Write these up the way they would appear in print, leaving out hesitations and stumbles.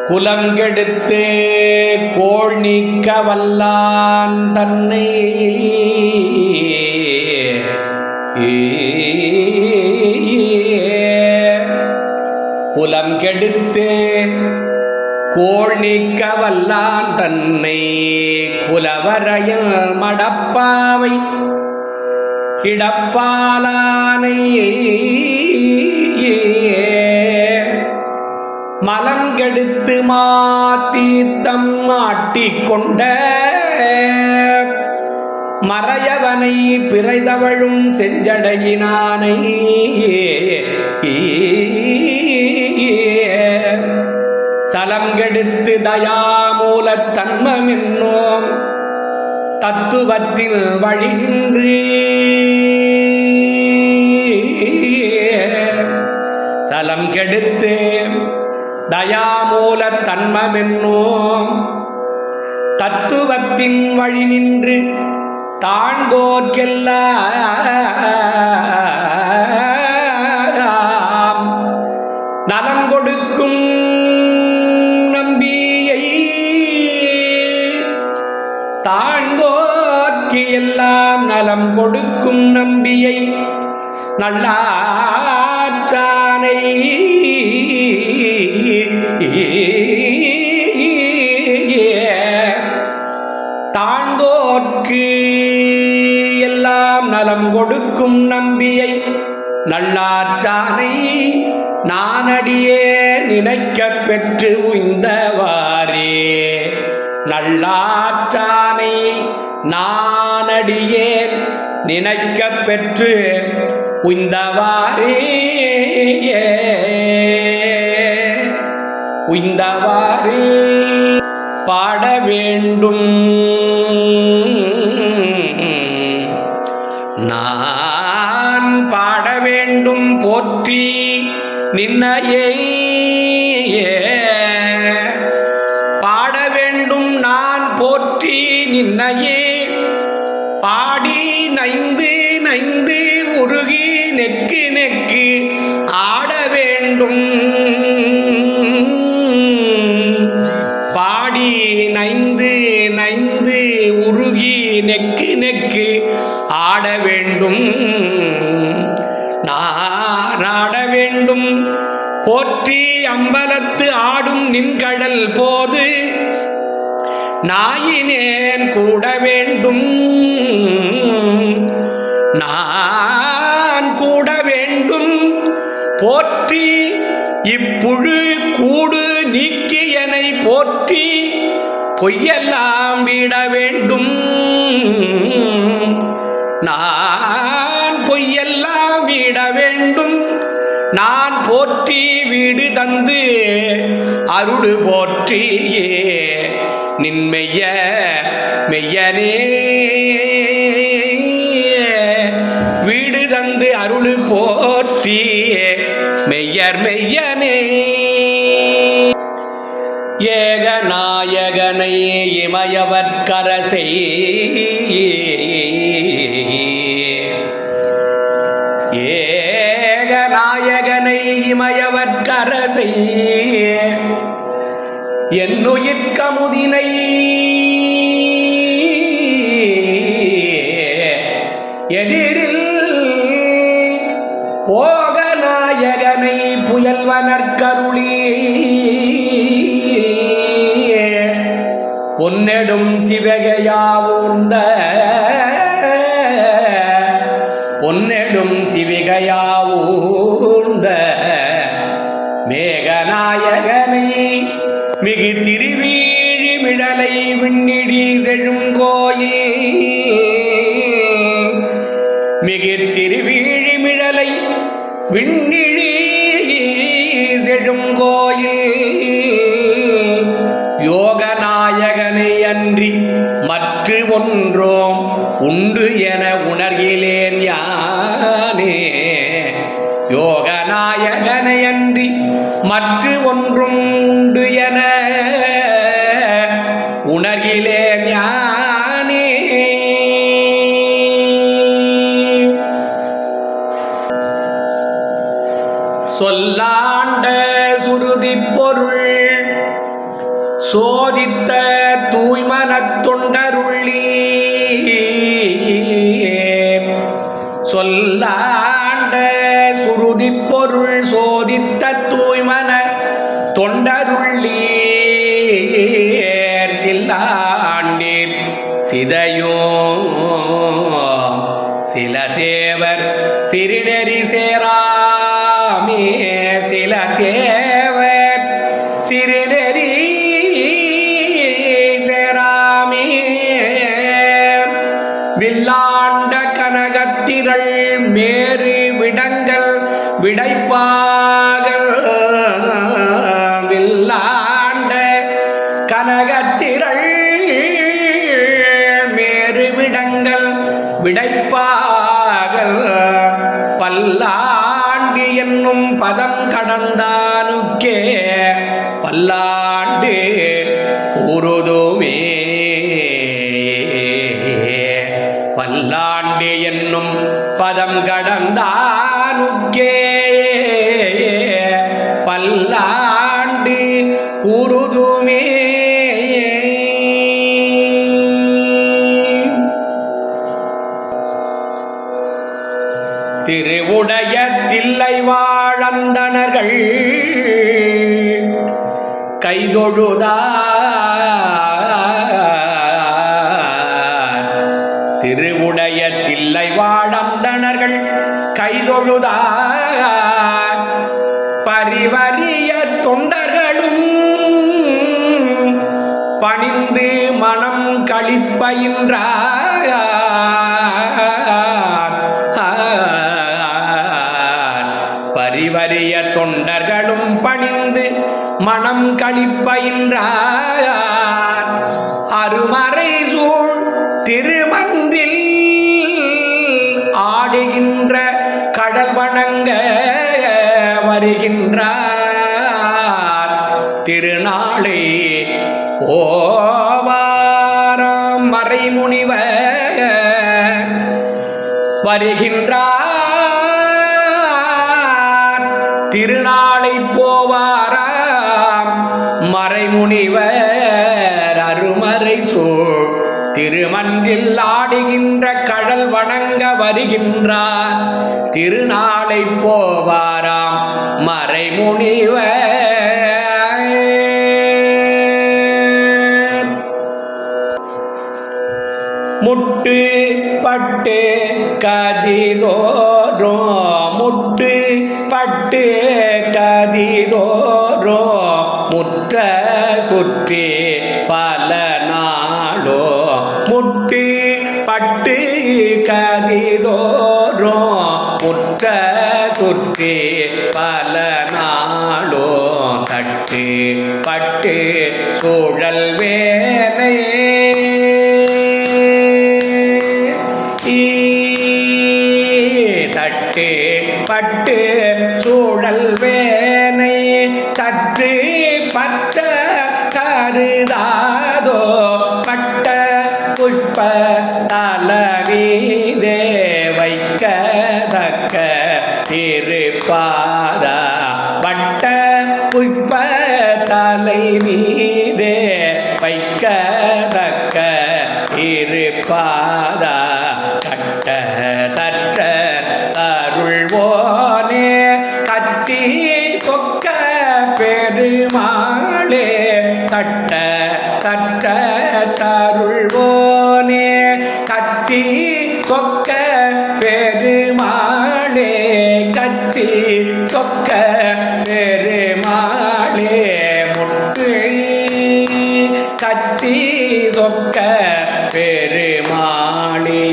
குலங்கெடுத்து கோள் நீக்க வல்லான் தன்னை குலம் கெடுத்து கோள் நீக்க வல்லான் தன்னை குலவரையில் மடப்பாவை இடப்பாலானை மலங்கெடுத்து மாத்தீர்த்தம் மாட்டிக்கொண்ட மறையவனை பிறைதவழும் செஞ்சடையினானை சலம் கெடுத்து தயாமூலத் தன்மமென்னோம் தத்துவத்தில் வழி நின்று சலம் கெடுத்து தயாமூலத் தன்மமென்னோம் தத்துவத்தின் வழி நின்று தாழ்ந்தோர்க்கெல்லாம் நலம் கொடுக்கும் நம்பியை தாழ்ந்தோர்க்கு எல்லாம் நலம் கொடுக்கும் நம்பியை நல்லாற்றானை தாழ்ந்தோர்க்கு எல்லாம் நலம் கொடுக்கும் நம்பியை நல்லாற்றானை நானடியே நினைக்க பெற்று உய்ந்தவாறே நல்லாற்றானை நானடியே நினைக்க பெற்று உய்ந்தவாறே உய்ந்தவாறே பாட வேண்டும் நான் பாட வேண்டும் போற்றி நின்னையே பாட வேண்டும் நான் போற்றி நின்னையே பாடி நைந்து நைந்து உருகி நெக்கு நெக்கு ஆட வேண்டும் பாடி நைந்து நைந்து உருகி நெக்கு நெக்கு ஆட வேண்டும் நான் ஆட வேண்டும் போற்றி அம்பலத்து ஆடும் நின்கடல் போது நாயினேன் கூட வேண்டும் நான் கூட வேண்டும் போற்றி இப்புழு கூடு நீக்கியனை போற்றி பொய்யெல்லாம் விட வேண்டும் நான் பொய்யெல்லாம் விட வேண்டும் நான் போற்றி வீடு தந்து அருள் போற்றியே நின்மெய்ய மெய்யனே வீடு தந்து அருள் போற்றியே மெய்யர் மெய்யனே ஏகநாயகனை இமயவர்க்கரசை ஏகநாயகனை இமயவர்க்கரசை என்னுயிர்க்கமுதினை எதிரில் போகநாயகனை புயல்வனற்கருளி பொன்னெடும் சிவகையாவூர்ந்த பொன்னெடும் சிவிகையாவூர்ந்த மேகநாயகனை மிகு திருவீழி மிடலை விண்ணிடி செழும் கோயில் மிகு திருவீழி மிடலை விண்ணிழி செழும் கோயில் யோகநாயகனை அன்றி மற்ற ஒன்றோம் உண்டு என உணர்கிலேன் யானே யோகநாயகனை அன்றி மற்ற ஒன்றும் உண்டு என உணர்கிலேன் யானே சொல்லாண்ட சுருதி பொருள் சோதித்த தூய்மனத் தொண்டருள்ளி சொல்லாண்ட சுருதி பொருள் சோதித்த தூய்மன தொண்டருள்ளி சில்லாண்டீர் சிதையோ சில தேவர் சிறுநெறி சேராமே சில தேவர் சிறுநெறி சேராமே வில்லாண்ட கனகத்திரள் மேறு விடங்கள் விடைப்பாகல் வில்லாண்ட கனகத்திரள் மேறு விடங்கள் விடைப்பாகல் பல்லாண்டு என்னும் பதம் கடந்தானுக்கே பல்லாண்டு கூறுதுமே பல்லாண்டு என்னும் பதம் கடந்தானுக்கே பல்லாண்டு கூறுதுமே திருவுடைய தில்லை வாழந்தனர்கள் கைதொழுதார் திருவுடைய தில்லை வாழந்தனர்கள் கைதொழுதார் பரிவரிய தொண்டர்களும் பணிந்து மனம் களிப்பயின்றார் பரிவரிய தொண்டர்களும் பணிந்து மனம் களிப்பயின்றார் அருமறை சூழ் திருமன்றில் ஆடுகின்ற கடல் வணங்க வருகின்றார் திருநாளை போவாராம் மறைமுனிவர் வருகின்றார் திருநாளை போவாராம் மறைமுனிவர் அருமறை சூழ் திருமன்றில் ஆடுகின்ற கடல் வணங்க வருகின்றார் திருநாளை போவாராம் மறைமுனிவர் முட்டு பட்டு கதிதோரோ முட்டு பட்டு கதிதோரோ முற்ற சுற்றி பல நாளோ முட்டு பட்டு கதிதோரோ முற்ற சுற்றி பல நாளோ தட்டு பட்டு சூழல் வேனை தட்டு பட்டு சூழல் வேனை சற்று பற்ற கருதாதோ பட்ட புஷ்ப தலமீதே வைக்கதக்க இருப்பாத பட்ட புஷ்ப தலை மீதே வைக்கதக்க இருப்பாத கட்ட தற்ற அருள்வோனே கச்சி சொக்க பெருமாளே கட்ட தற்ற தருள்வோனே கச்சி சொக்க பெருமாளே கச்சி சொக்க பெருமாளே முட்டு கச்சி சொக்க பெருமாளே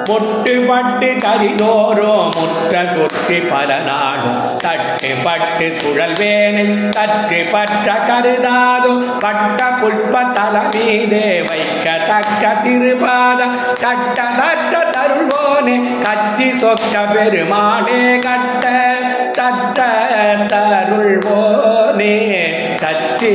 முட்டு பட்டு கதிதோரோ முற்ற சுற்றி பல நாடும் தட்டு பட்டு சுழல் வேனை சற்று பற்ற கருதாதோ பட்ட புஷ்ப தலமீதே வைக்கத்தக்க திருபாத கட்ட தற்ற தருள்வோனே கச்சி சொக்க பெருமாளே கட்ட தற்ற தருள்வோனே கச்சி